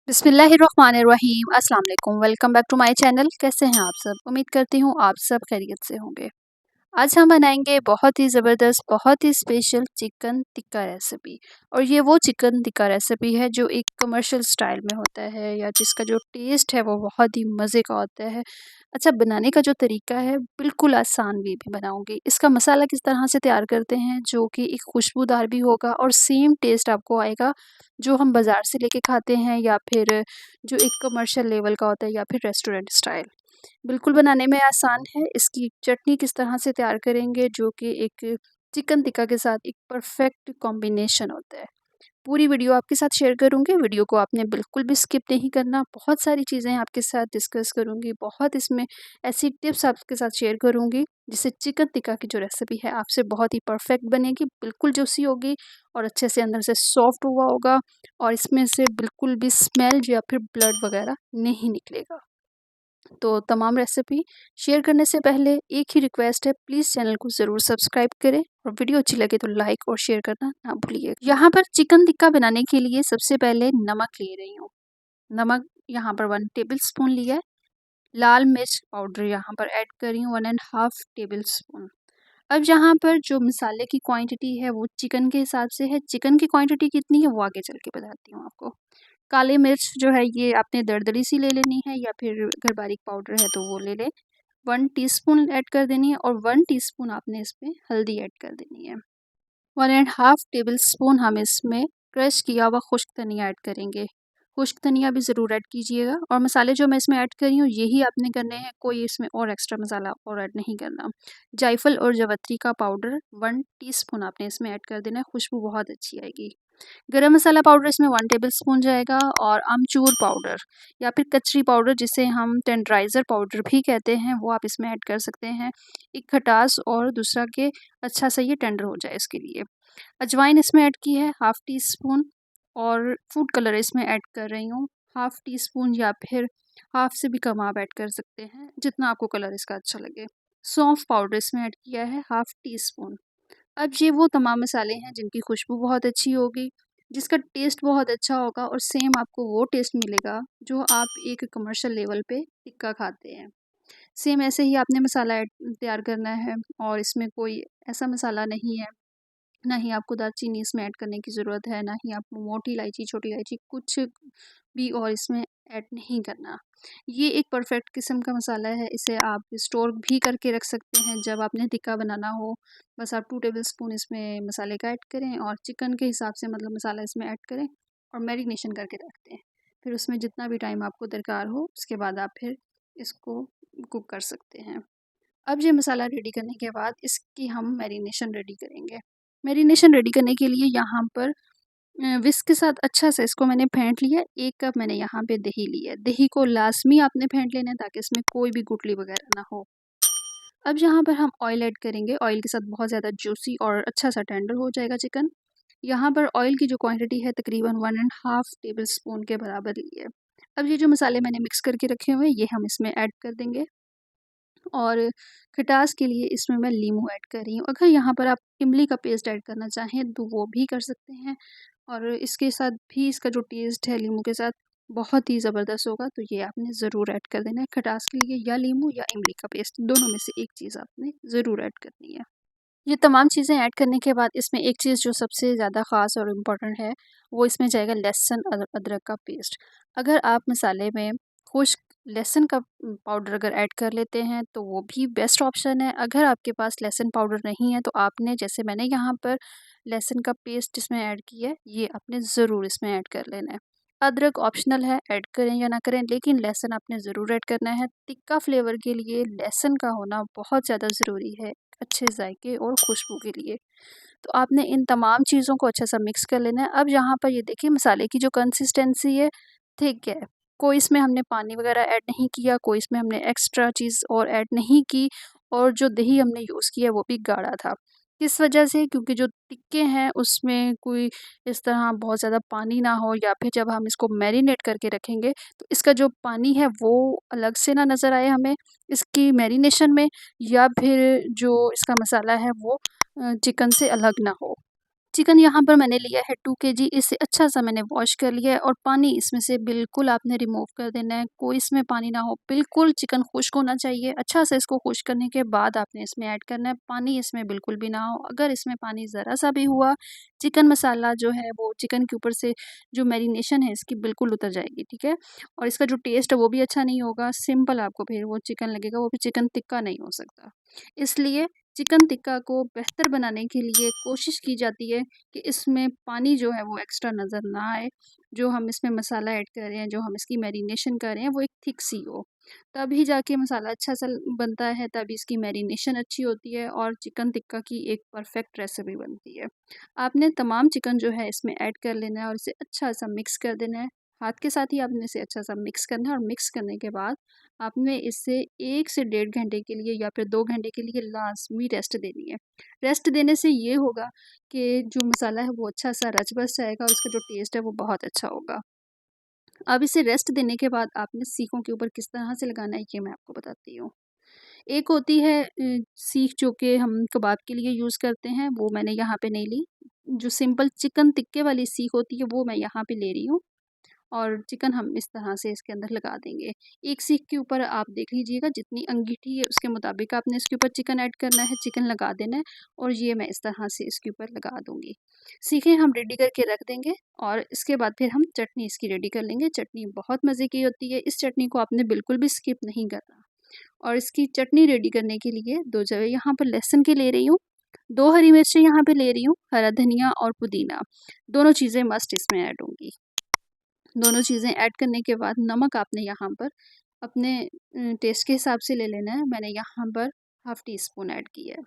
बिस्मिल्लाहिर्रहमानिर्रहीम अस्सलाम वालेकुम। Welcome back to my channel. कैसे हैं आप सब? उम्मीद करती हूँ आप सब खैरियत से होंगे। आज हम बनाएंगे बहुत ही ज़बरदस्त, बहुत ही स्पेशल चिकन टिक्का रेसिपी। और ये वो चिकन टिक्का रेसिपी है जो एक कमर्शियल स्टाइल में होता है, या जिसका जो टेस्ट है वो बहुत ही मज़े का होता है। अच्छा, बनाने का जो तरीका है बिल्कुल आसान वे भी बनाऊंगी। इसका मसाला किस तरह से तैयार करते हैं जो कि एक खुशबूदार भी होगा और सेम टेस्ट आपको आएगा जो हम बाज़ार से लेके खाते हैं, या फिर जो एक कमर्शियल लेवल का होता है, या फिर रेस्टोरेंट स्टाइल। बिल्कुल बनाने में आसान है। इसकी चटनी किस तरह से तैयार करेंगे जो कि एक चिकन टिक्का के साथ एक परफेक्ट कॉम्बिनेशन होता है। पूरी वीडियो आपके साथ शेयर करूँगी। वीडियो को आपने बिल्कुल भी स्किप नहीं करना। बहुत सारी चीज़ें आपके साथ डिस्कस करूँगी। बहुत इसमें ऐसी टिप्स आपके साथ शेयर करूँगी जिससे चिकन टिक्का की जो रेसिपी है आपसे बहुत ही परफेक्ट बनेगी, बिल्कुल जूसी होगी और अच्छे से अंदर से सॉफ्ट हुआ होगा, और इसमें से बिल्कुल भी स्मेल या फिर ब्लड वगैरह नहीं निकलेगा। तो तमाम रेसिपी शेयर करने से पहले एक ही रिक्वेस्ट है, प्लीज़ चैनल को ज़रूर सब्सक्राइब करें और वीडियो अच्छी लगे तो लाइक और शेयर करना ना भूलिए। यहाँ पर चिकन टिक्का बनाने के लिए सबसे पहले नमक ले रही हूँ। नमक यहाँ पर 1 टेबल स्पून लिया है। लाल मिर्च पाउडर यहाँ पर ऐड कर रही हूँ 1.5 टेबल स्पून। अब यहाँ पर जो मसाले की क्वांटिटी है वो चिकन के हिसाब से है। चिकन की क्वांटिटी कितनी है वो आगे चल के बताती हूँ आपको। काली मिर्च जो है ये आपने दरदरी सी ले लेनी है, या फिर अगर बारीक पाउडर है तो वो ले लें। 1 टीस्पून ऐड कर देनी है, और 1 टीस्पून आपने इसमें हल्दी ऐड कर देनी है। 1.5 टेबल स्पून हम इसमें क्रश किया हुआ खुश्क धनिया ऐड करेंगे। खुश्क धनिया भी ज़रूर ऐड कीजिएगा। और मसाले जो मैं इसमें ऐड कर रही हूँ यही आपने करने हैं, कोई इसमें और एक्स्ट्रा मसाला और ऐड नहीं करना। जायफल और जावित्री का पाउडर 1 टीस्पून आपने इसमें ऐड कर देना है, खुशबू बहुत अच्छी आएगी। गरम मसाला पाउडर इसमें 1 टेबलस्पून जाएगा, और आमचूर पाउडर या फिर कचरी पाउडर जिसे हम टेंडराइज़र पाउडर भी कहते हैं वो आप इसमें ऐड कर सकते हैं। एक खटास और दूसरा कि अच्छा सा ये टेंडर हो जाए इसके लिए। अजवाइन इसमें ऐड की है 1/2 टीस्पून, और फूड कलर इसमें ऐड कर रही हूँ 1/2 टीस्पून, या फिर हाफ से भी कम आप ऐड कर सकते हैं जितना आपको कलर इसका अच्छा लगे। सौंफ पाउडर इसमें ऐड किया है 1/2 टीस्पून। अब ये वो तमाम मसाले हैं जिनकी खुशबू बहुत अच्छी होगी, जिसका टेस्ट बहुत अच्छा होगा, और सेम आपको वो टेस्ट मिलेगा जो आप एक कमर्शियल लेवल पे टिक्का खाते हैं। सेम ऐसे ही आपने मसाला तैयार करना है, और इसमें कोई ऐसा मसाला नहीं है, ना ही आपको दालचीनी इसमें ऐड करने की ज़रूरत है, ना ही आपको मोटी इलायची, छोटी इलायची कुछ भी और इसमें ऐड नहीं करना। ये एक परफेक्ट किस्म का मसाला है। इसे आप स्टोर भी करके रख सकते हैं जब आपने टिक्का बनाना हो। बस आप 2 टेबलस्पून इसमें मसाले का ऐड करें, और चिकन के हिसाब से मतलब मसाला इसमें ऐड करें और मैरिनेशन करके रख दें। फिर उसमें जितना भी टाइम आपको दरकार हो उसके बाद आप फिर इसको कुक कर सकते हैं। अब ये मसाला रेडी करने के बाद इसकी हम मैरिनेशन रेडी करेंगे। मैरिनेशन रेडी करने के लिए यहाँ पर विस्क के साथ अच्छा से इसको मैंने फेंट लिया। 1 कप मैंने यहाँ पे दही ली है। दही को लाज़मी आपने फेंट लेना है ताकि इसमें कोई भी गुठली वगैरह ना हो। अब यहाँ पर हम ऑयल ऐड करेंगे। ऑयल के साथ बहुत ज़्यादा जूसी और अच्छा सा टेंडर हो जाएगा चिकन। यहाँ पर ऑयल की जो क्वांटिटी है तकरीबन 1.5 टेबलस्पून के बराबर ली है। अब ये जो मसाले मैंने मिक्स करके रखे हुए हैं ये हम इसमें ऐड कर देंगे, और खटास के लिए इसमें मैं लीमू ऐड कर रही हूँ। अगर यहाँ पर आप इमली का पेस्ट ऐड करना चाहें तो वो भी कर सकते हैं, और इसके साथ भी इसका जो टेस्ट है लीमू के साथ बहुत ही ज़बरदस्त होगा, तो ये आपने ज़रूर ऐड कर देना है। खटास के लिए या लीमू या इमली का पेस्ट दोनों में से एक चीज़ आपने ज़रूर ऐड करनी है। ये तमाम चीज़ें ऐड करने के बाद इसमें एक चीज़ जो सबसे ज़्यादा ख़ास और इम्पोर्टेंट है वो इसमें जाएगा लहसुन अदरक का पेस्ट। अगर आप मसाले में खुश्क लहसुन का पाउडर अगर ऐड कर लेते हैं तो वो भी बेस्ट ऑप्शन है। अगर आपके पास लहसुन पाउडर नहीं है तो आपने, जैसे मैंने यहाँ पर लहसुन का पेस्ट इसमें ऐड किया है, ये आपने ज़रूर इसमें ऐड कर लेना है। अदरक ऑप्शनल है, ऐड करें या ना करें, लेकिन लहसुन आपने ज़रूर ऐड करना है। टिक्का फ्लेवर के लिए लहसुन का होना बहुत ज़्यादा ज़रूरी है, अच्छे जायके और खुशबू के लिए। तो आपने इन तमाम चीज़ों को अच्छा सा मिक्स कर लेना है। अब यहाँ पर ये देखिए मसाले की जो कंसिस्टेंसी है ठीक है, कोई इसमें हमने पानी वगैरह ऐड नहीं किया, कोई इसमें हमने एक्स्ट्रा चीज़ और ऐड नहीं की, और जो दही हमने यूज़ किया वो भी गाढ़ा था। किस वजह से? क्योंकि जो टिक्के हैं उसमें कोई इस तरह बहुत ज़्यादा पानी ना हो, या फिर जब हम इसको मैरिनेट करके रखेंगे तो इसका जो पानी है वो अलग से ना नज़र आए हमें इसकी मैरिनेशन में, या फिर जो इसका मसाला है वो चिकन से अलग ना हो। चिकन यहाँ पर मैंने लिया है 2 केजी। इसे अच्छा-सा मैंने वॉश कर लिया है और पानी इसमें से बिल्कुल आपने रिमूव कर देना है। कोई इसमें पानी ना हो, बिल्कुल चिकन खुश्क होना चाहिए। अच्छा से इसको खुश्क करने के बाद आपने इसमें ऐड करना है, पानी इसमें बिल्कुल भी ना हो। अगर इसमें पानी ज़रा-सा भी हुआ, चिकन मसाला जो है वो चिकन के ऊपर से जो मैरिनेशन है इसकी बिल्कुल उतर जाएगी, ठीक है? और इसका जो टेस्ट है वो भी अच्छा नहीं होगा, सिंपल आपको फिर वो चिकन लगेगा, वो भी चिकन टिक्का नहीं हो सकता। इसलिए चिकन टिक्का को बेहतर बनाने के लिए कोशिश की जाती है कि इसमें पानी जो है वो एक्स्ट्रा नज़र ना आए। जो हम इसमें मसाला ऐड कर रहे हैं, जो हम इसकी मैरिनेशन कर रहे हैं वो एक थिक सी हो। तभी जाके मसाला अच्छा-सा बनता है, तभी इसकी मैरिनेशन अच्छी होती है और चिकन टिक्का की एक परफेक्ट रेसिपी बनती है। आपने तमाम चिकन जो है इसमें ऐड कर लेना है और इसे अच्छा-सा मिक्स कर देना है। हाथ के साथ ही आपने इसे अच्छा-सा मिक्स करना है और मिक्स करने के बाद आपने इसे 1 से डेढ़ घंटे के लिए या फिर 2 घंटे के लिए लाज़मी रेस्ट देनी है। रेस्ट देने से ये होगा कि जो मसाला है वो अच्छा-सा रच-बस जाएगा और उसका जो टेस्ट है वो बहुत अच्छा होगा। अब इसे रेस्ट देने के बाद आपने सीखों के ऊपर किस तरह से लगाना है ये मैं आपको बताती हूँ। एक होती है सीख जो कि हम कबाब के लिए यूज़ करते हैं, वो मैंने यहाँ पे नहीं ली। जो सिंपल चिकन टिक्के वाली सीख होती है वो मैं यहाँ पे ले रही हूँ। और चिकन हम इस तरह से इसके अंदर लगा देंगे। एक सीख के ऊपर आप देख लीजिएगा जितनी अंगीठी है उसके मुताबिक आपने इसके ऊपर चिकन ऐड करना है, चिकन लगा देना है और ये मैं इस तरह से इसके ऊपर लगा दूँगी। सीखें हम रेडी करके रख देंगे और इसके बाद फिर हम चटनी इसकी रेडी कर लेंगे। चटनी बहुत मज़े की होती है, इस चटनी को आपने बिल्कुल भी स्किप नहीं करना। और इसकी चटनी रेडी करने के लिए 2 जगह यहाँ पर लहसुन की ले रही हूँ, 2 हरी मिर्चें यहाँ पे ले रही हूँ, हरा धनिया और पुदीना, दोनों चीज़ें मस्ट इसमें ऐड होंगी। दोनों चीज़ें ऐड करने के बाद नमक आपने यहाँ पर अपने टेस्ट के हिसाब से ले लेना है। मैंने यहाँ पर हाफ़ टी स्पून ऐड किया है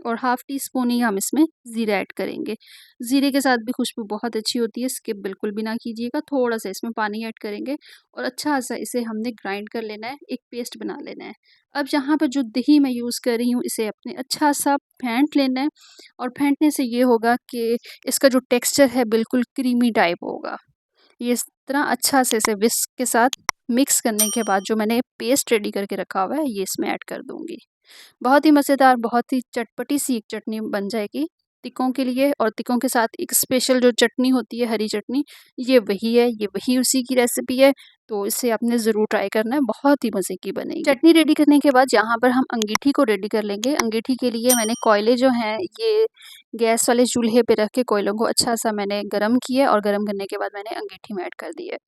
और हाफ़ टी स्पून ही हम इसमें ज़ीरा ऐड करेंगे। ज़ीरे के साथ भी खुशबू बहुत अच्छी होती है, स्किप बिल्कुल भी ना कीजिएगा। थोड़ा-सा इसमें पानी ऐड करेंगे और अच्छा-सा इसे हमने ग्राइंड कर लेना है, एक पेस्ट बना लेना है। अब यहाँ पर जो दही मैं यूज़ कर रही हूँ, इसे अपने अच्छा-सा फेंट लेना है और फेंटने से ये होगा कि इसका जो टेक्सचर है बिल्कुल क्रीमी टाइप होगा। ये इस तरह अच्छा से इसे विस्क के साथ मिक्स करने के बाद जो मैंने पेस्ट रेडी करके रखा हुआ है ये इसमें ऐड कर दूँगी। बहुत ही मज़ेदार, बहुत ही चटपटी सी एक चटनी बन जाएगी तिक्कों के लिए और तिक्कों के साथ एक स्पेशल जो चटनी होती है हरी चटनी, ये वही है, ये वही उसी की रेसिपी है, तो इसे आपने ज़रूर ट्राई करना है, बहुत ही मज़े की बनेगी। चटनी रेडी करने के बाद यहाँ पर हम अंगीठी को रेडी कर लेंगे। अंगीठी के लिए मैंने कोयले जो हैं ये गैस वाले चूल्हे पे रख के कोयलों को अच्छा-सा मैंने गरम किया और गरम करने के बाद मैंने अंगीठी में ऐड कर दी है।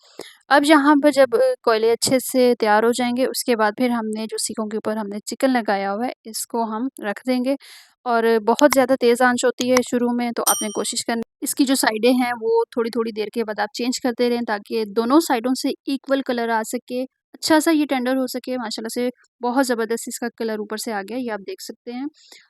अब यहाँ पर जब कोयले अच्छे से तैयार हो जाएँगे, उसके बाद फिर हमने जो सीखों के ऊपर हमने चिकन लगाया हुआ है, इसको हम रख देंगे और बहुत ज़्यादा तेज़ आँच होती है शुरू में, तो आपने कोशिश करनी इसकी जो साइडें हैं, वो थोड़ी-थोड़ी देर के बाद आप चेंज करते रहें ताकि दोनों साइडों से इक्वल कलर आ सके, अच्छा-सा ये टेंडर हो सके। माशाल्लाह से बहुत ज़बरदस्त इसका कलर ऊपर से आ गया, ये आप देख सकते हैं।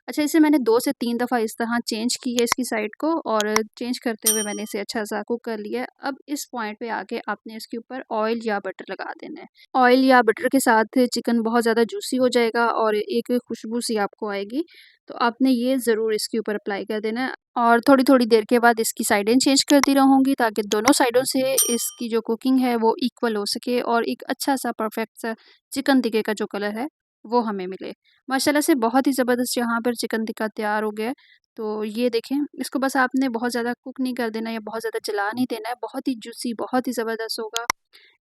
अच्छा, इसे मैंने 2 से 3 दफ़ा इस तरह चेंज की है इसकी साइड को और चेंज करते हुए मैंने इसे अच्छा-सा कुक कर लिया है। अब इस पॉइंट पे आके आपने इसके ऊपर ऑयल या बटर लगा देना है। ऑयल या बटर के साथ चिकन बहुत ज़्यादा जूसी हो जाएगा और एक खुशबू सी आपको आएगी, तो आपने ये ज़रूर इसके ऊपर अप्लाई कर देना है और थोड़ी-थोड़ी देर के बाद इसकी साइडें चेंज करती रहूँगी ताकि दोनों साइडों से इसकी जो कुकिंग है वो इक्वल हो सके और एक अच्छा-सा परफेक्ट सा चिकन टिक्के का जो कलर है, वो हमें मिले। माशाल्लाह से बहुत ही ज़बरदस्त यहाँ पर चिकन टिक्का तैयार हो गया है। तो ये देखें, इसको बस आपने बहुत ज़्यादा कुक नहीं कर देना या बहुत ज़्यादा जला नहीं देना है, बहुत ही जूसी, बहुत ही ज़बरदस्त होगा।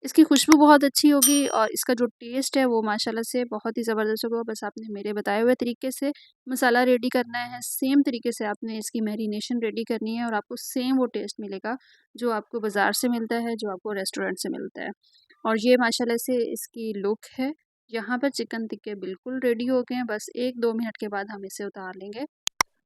इसकी खुशबू बहुत अच्छी होगी और इसका जो टेस्ट है वो माशाल्लाह से बहुत ही ज़बरदस्त होगा। बस आपने मेरे बताए हुए तरीके से मसाला रेडी करना है, सेम तरीके से आपने इसकी मैरिनेशन रेडी करनी है और आपको सेम वो टेस्ट मिलेगा, जो आपको बाज़ार से मिलता है, जो आपको रेस्टोरेंट से मिलता है। और ये माशाल्लाह से इसकी लुक है। यहाँ पर चिकन टिक्के बिल्कुल रेडी हो गए हैं, बस 1-2 मिनट के बाद हम इसे उतार लेंगे।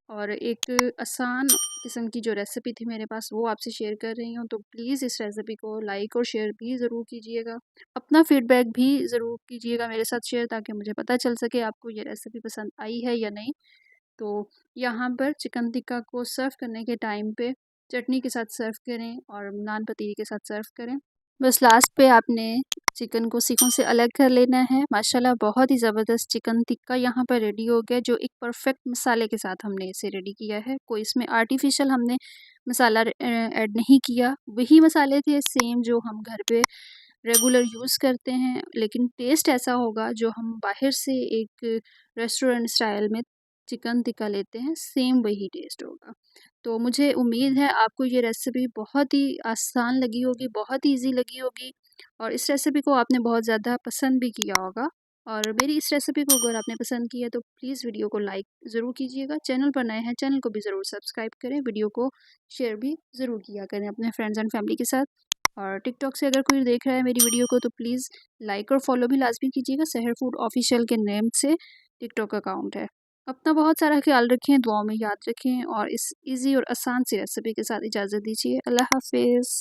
और एक आसान किस्म की जो रेसिपी थी मेरे पास वो आपसे शेयर कर रही हूँ, तो प्लीज़ इस रेसिपी को लाइक और शेयर भी ज़रूर कीजिएगा। अपना फीडबैक भी ज़रूर कीजिएगा मेरे साथ शेयर ताकि मुझे पता चल सके आपको ये रेसिपी पसंद आई है या नहीं। तो यहाँ पर चिकन टिक्का को सर्व करने के टाइम पे चटनी के साथ सर्व करें और नान पतीली के साथ सर्व करें। बस लास्ट पे आपने चिकन को सीखों से अलग कर लेना है। माशाल्लाह बहुत ही ज़बरदस्त चिकन टिक्का यहाँ पर रेडी हो गया, जो एक परफेक्ट मसाले के साथ हमने इसे रेडी किया है। कोई इसमें आर्टिफ़िशियल हमने मसाला ऐड नहीं किया। वही मसाले थे सेम जो हम घर पे रेगुलर यूज़ करते हैं, लेकिन टेस्ट ऐसा होगा जो हम बाहर से एक रेस्टोरेंट स्टाइल में चिकन टिक्का लेते हैं, सेम वही टेस्ट होगा। तो मुझे उम्मीद है आपको ये रेसिपी बहुत ही आसान लगी होगी, बहुत ही ईज़ी लगी होगी और इस रेसिपी को आपने बहुत ज़्यादा पसंद भी किया होगा। और मेरी इस रेसिपी को अगर आपने पसंद किया तो प्लीज़ वीडियो को लाइक ज़रूर कीजिएगा। चैनल पर नए हैं, चैनल को भी ज़रूर सब्सक्राइब करें। वीडियो को शेयर भी ज़रूर किया करें अपने फ्रेंड्स एंड फैमिली के साथ। और टिकटॉक से अगर कोई देख रहा है मेरी वीडियो को तो प्लीज़ लाइक और फॉलो भी लाज़मी कीजिएगा। सहर फूड ऑफिशियल के नेम से टिकटॉक अकाउंट है। अपना बहुत सारा ख्याल रखें, दुआओं में याद रखें और इस ईज़ी और आसान सी रेसिपी के साथ इजाज़त दीजिए। अल्लाह हाफ़िज़।